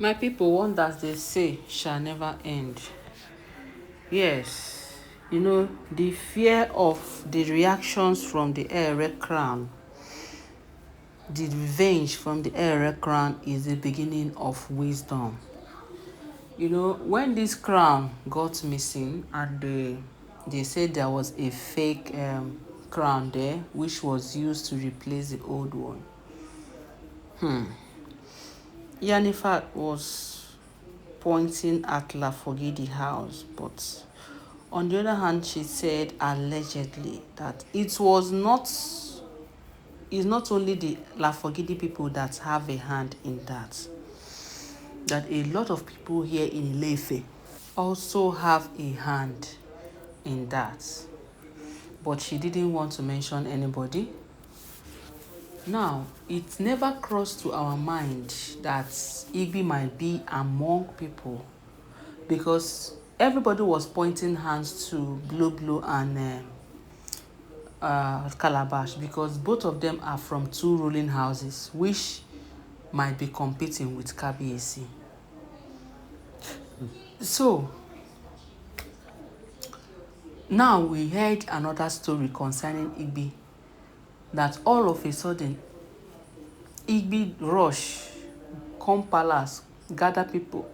My people, wonders they say shall never end. Yes, the fear of the reactions from the Ere crown, the revenge from the Ere crown is the beginning of wisdom. When this crown got missing and they said there was a fake crown there which was used to replace the old one. Yennefer was pointing at Lafogidi house, but on the other hand, she said allegedly that it's not only the Lafogidi people that have a hand in that a lot of people here in Ilefe also have a hand in that. But she didn't want to mention anybody. Now, it never crossed to our mind that Igby might be among people, because everybody was pointing hands to Blue and Calabash, because both of them are from two ruling houses which might be competing with Kabiyesi. So now we heard another story concerning Igby, that all of a sudden Igby rush come palace, gather people,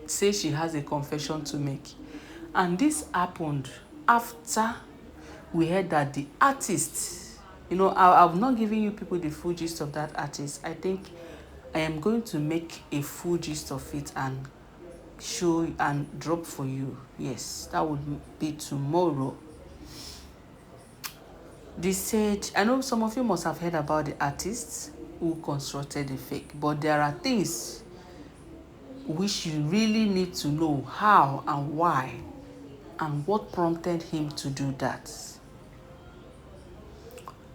say she has a confession to make. And this happened after we heard that the artist, I've not given you people the full gist of that artist. I think I am going to make a full gist of it and show and drop for you. Yes, that would be tomorrow. They said, I know some of you must have heard about the artists who constructed the fake, but there are things which you really need to know how and why and what prompted him to do that.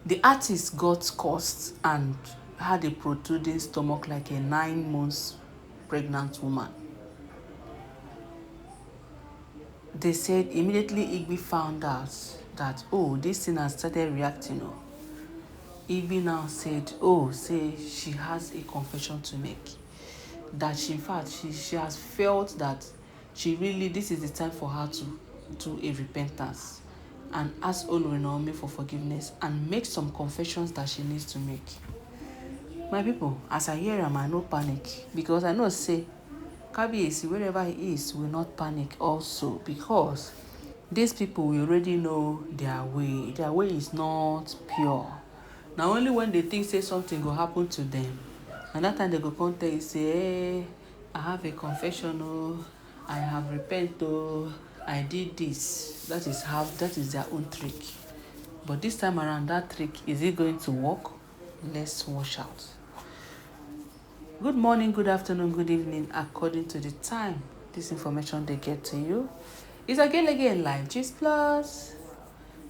The artist got cursed and had a protruding stomach like a 9 months pregnant woman. They said immediately Igby found out that, oh, this thing has started reacting. Igby now said, oh, say she has a confession to make. That she, in fact, she has felt that this is the time for her to do a repentance and ask Olori Naomi for forgiveness and make some confessions that she needs to make. My people, as I hear him, I no panic, because I know say Kabiyesi, wherever he is, will not panic also, because these people, we already know their way. Their way is not pure. Now only when they think say something will happen to them, and that time they go come tell you say, hey, I have a confession, oh, I have repented, oh, I did this. That is their own trick. But this time around, that trick, is it going to work? Let's watch out. Good morning, good afternoon, good evening, according to the time this information they get to you. It's again live Gist Plus.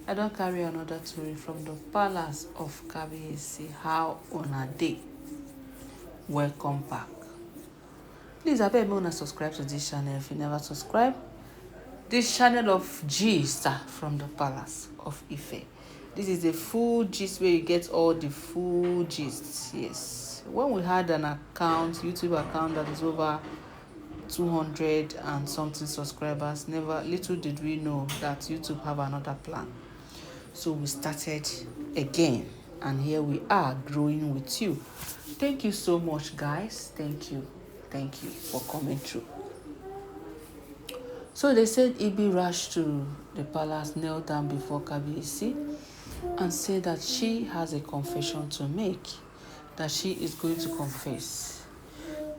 I don't carry another story from the palace of Kabiyesi. How on a day? Welcome back. Please, I beg you to subscribe to this channel if you never subscribe. This channel of gist from the palace of Ife. This is the full gist where you get all the full gists. Yes. When we had an account, YouTube account that is over 200 and something subscribers, little did we know that YouTube have another plan. So we started again, and here we are growing with you. Thank you so much, guys. Thank you for coming through. So they said Igby rushed to the palace, knelt down before Kabiyesi, and said that she has a confession to make, that she is going to confess.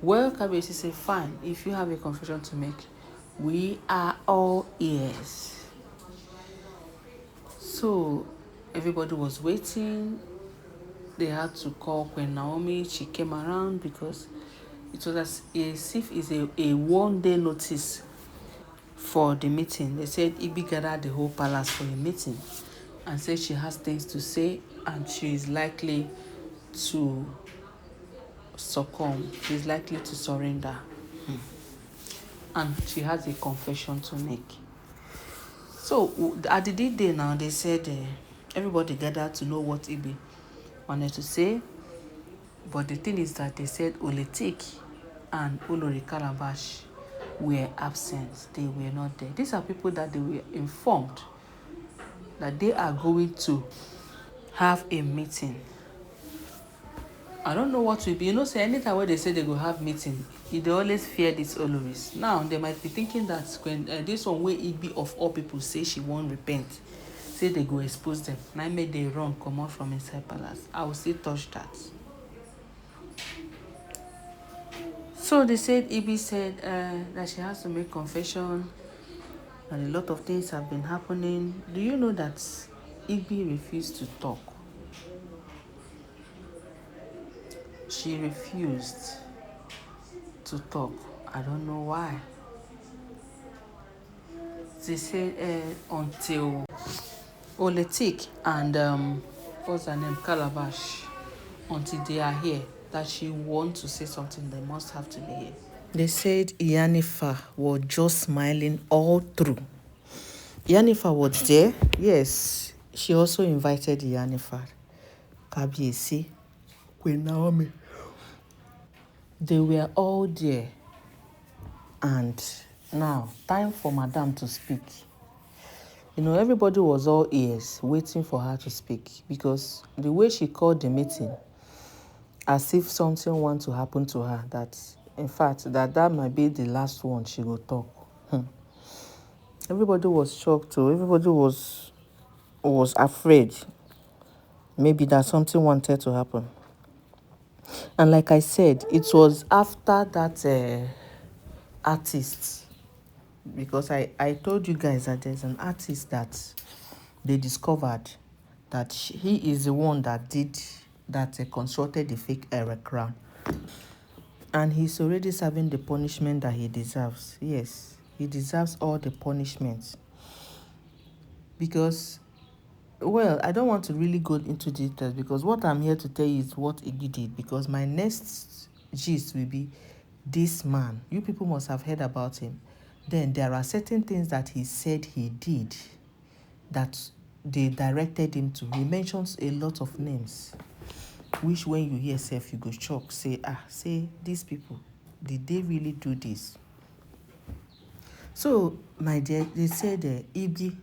Well, Kabiyesi said, fine, if you have a confession to make, we are all ears. So everybody was waiting. They had to call Queen Naomi. She came around because it was as if it's a one-day notice for the meeting. They said Igby gathered the whole palace for a meeting and said she has things to say and she is likely to succumb. She is likely to surrender. And she has a confession to make. So at the day now, they said everybody gathered to know what wanted to say. But the thing is that they said Oletik and Olori Calabash were absent. They were not there. These are people that they were informed that they are going to have a meeting. I don't know what will be. Say anytime when they say they go have meeting, they always fear these Oloris. Now, they might be thinking that when this one wey Igby of all people say she won't repent, say they go expose them. Now make they run, come out from inside palace. I will still touch that. So they said, Igby said that she has to make confession and a lot of things have been happening. Do you know that Igby refused to talk? She refused to talk. I don't know why. They said until Oletik and what's her name, Calabash, until they are here, that she wants to say something, they must have to be here. They said Iyanifa was just smiling all through. Iyanifa was there, yes. She also invited Iyanifa, Kabiyesi, Queen Naomi. They were all there. And now, time for Madam to speak. Everybody was all ears, waiting for her to speak, because the way she called the meeting, as if something wants to happen to her, that in fact that might be the last one she will talk. Everybody was shocked too. Everybody was afraid. Maybe that something wanted to happen. And like I said, it was after that artist, because I told you guys that there's an artist that they discovered that he is the one that did that, constructed the fake crown. And he's already serving the punishment that he deserves. Yes, he deserves all the punishment. Because, well, I don't want to really go into details, because what I'm here to tell you is what Igby did. Because my next gist will be this man. You people must have heard about him. Then there are certain things that he said he did that they directed him to. He mentions a lot of names, which when you hear self, you go shock. Say these people, did they really do this? So, my dear, they said Igby,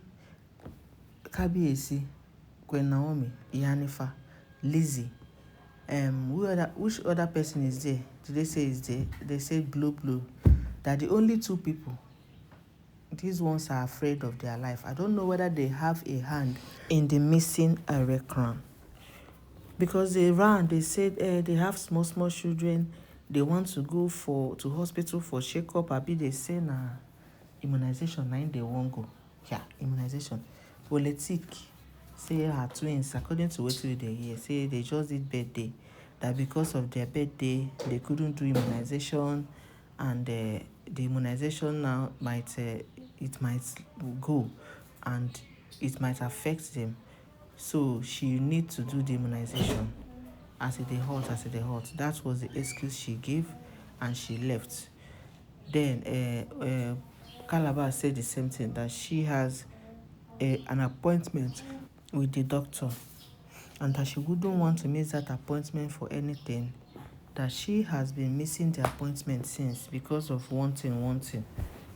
Kabiyesi, Queen Naomi, Iyanifa, Lizzie, which other person is there? Did they say is there? They said Blue. That the only two people, these ones are afraid of their life. I don't know whether they have a hand in the missing crown. Because they said they have small children. They want to go to hospital for check-up. Abi they say immunization, they won't go. Yeah, immunization. Politic say her twins, according to what they hear, say they just did birthday. That because of their birthday, they couldn't do immunization, and the immunization now might go, and it might affect them. So she needs to do the immunization. As it hot. That was the excuse she gave, and she left. Then Calabar said the same thing, that she has an appointment with the doctor, and that she wouldn't want to miss that appointment for anything. That she has been missing the appointment since because of one thing.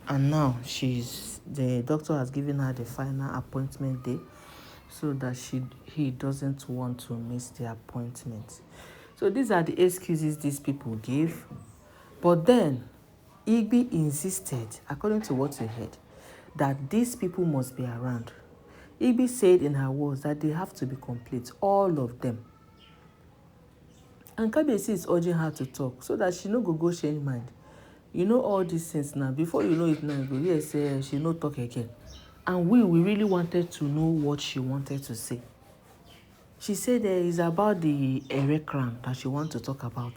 And now the doctor has given her the final appointment day, so that he doesn't want to miss the appointment. So these are the excuses these people give. But then Igby insisted, according to what we heard, that these people must be around. Igby said in her words that they have to be complete, all of them. And Kabiyesi is urging her to talk, so that she no go change mind. All these things now, before you know it now, you go hear say she no talk again. And we really wanted to know what she wanted to say. She said it's about the crown that she wants to talk about.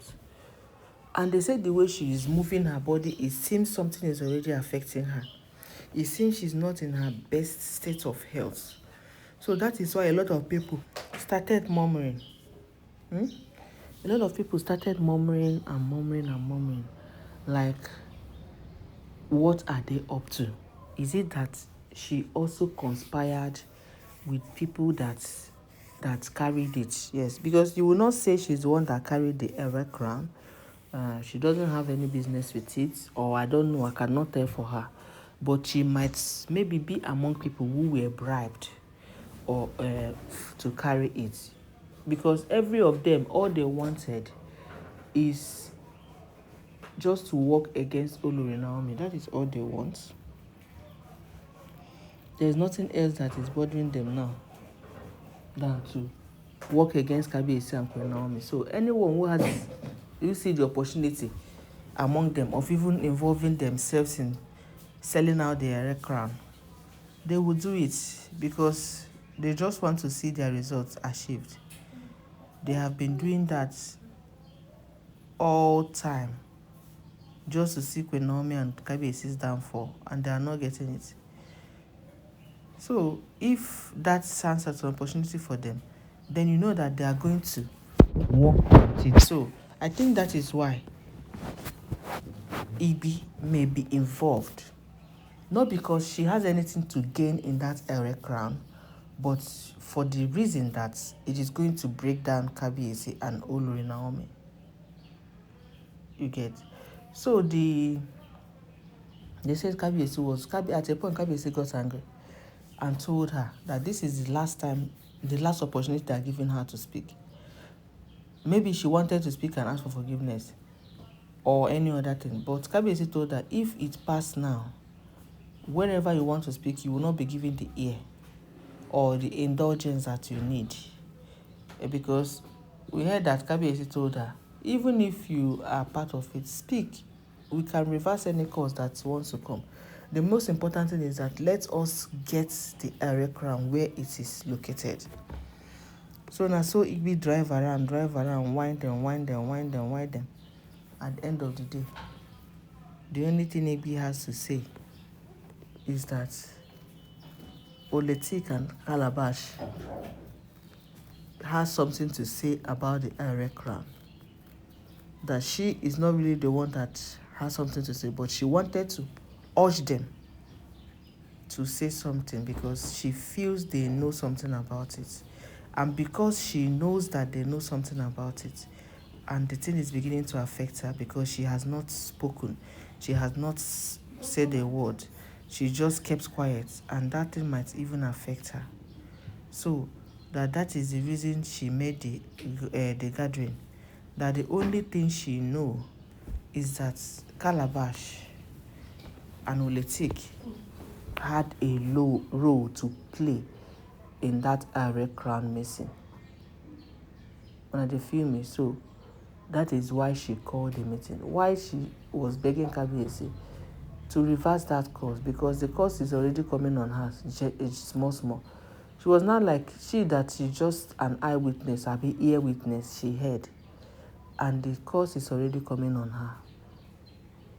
And they said the way she is moving her body, it seems something is already affecting her. It seems she's not in her best state of health. So that is why a lot of people started murmuring. A lot of people started murmuring. Like, what are they up to? Is it that she also conspired with people that carried it? Yes, because you will not say she's the one that carried the crown. She doesn't have any business with it, or I don't know, I cannot tell for her. But she might maybe be among people who were bribed or to carry it. Because every of them, all they wanted is just to work against Olori Naomi. That is all they want. There's nothing else that is bothering them now than to work against Kabiyesi and Queen Naomi. So anyone who has, you see the opportunity among them of even involving themselves in selling out their crown, they will do it because they just want to see their results achieved. They have been doing that all time just to see Queen Naomi and Kabiyesi's downfall, and they are not getting it. So if that sounds as an opportunity for them, then you know that they are going to work with it. So I think that is why Igby may be involved. Not because she has anything to gain in that crown, but for the reason that it is going to break down Kabiyesi and Olori Naomi. You get? So they said Kabiyesi at a point Kabiyesi got angry and told her that this is the last opportunity they are giving her to speak. Maybe she wanted to speak and ask for forgiveness or any other thing, but Kabiyesi told her, if it passed now, wherever you want to speak, you will not be given the ear or the indulgence that you need. Because we heard that Kabiyesi told her, even if you are part of it, speak. We can reverse any cause that wants to come. The most important thing is that let us get the area crown where it is located. So now, so Igby drive around, wind them. At the end of the day, the only thing Igby has to say is that Oletik and Calabash has something to say about the area crown. That she is not really the one that has something to say, but she wanted to urge them to say something because she feels they know something about it. And because she knows that they know something about it, and the thing is beginning to affect her because she has not spoken, she has not said a word, she just kept quiet, and that thing might even affect her. So that is the reason she made the gathering. That the only thing she know is that Calabash and Oletik had a low role to play in that red crown missing. When they feel me, so that is why she called the meeting. Why she was begging Kabiyesi to reverse that course, because the course is already coming on her. It's small. She was not like she just an eyewitness, an ear witness. She heard, and the course is already coming on her.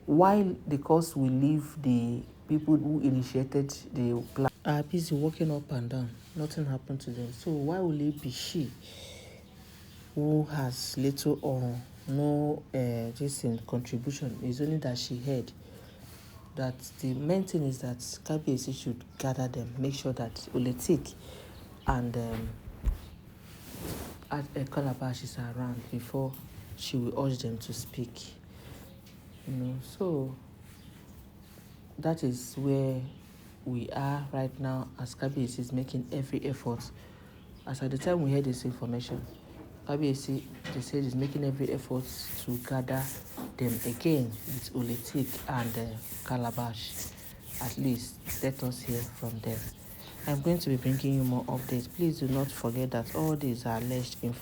While the course will leave the people who initiated the plan are busy walking up and down, nothing happened to them. So why will it be she who has little or no contribution? It's only that she heard. That the main thing is that Kabiyesi should gather them, make sure that Oletik and Calabash is around before she will urge them to speak. So that is where we are right now, as Kabiyesi is making every effort. As at the time we heard this information, Kabiyesi, they said, is making every effort to gather them again with Oletik and Calabash. At least let us hear from them. I'm going to be bringing you more updates. Please do not forget that all these are alleged information.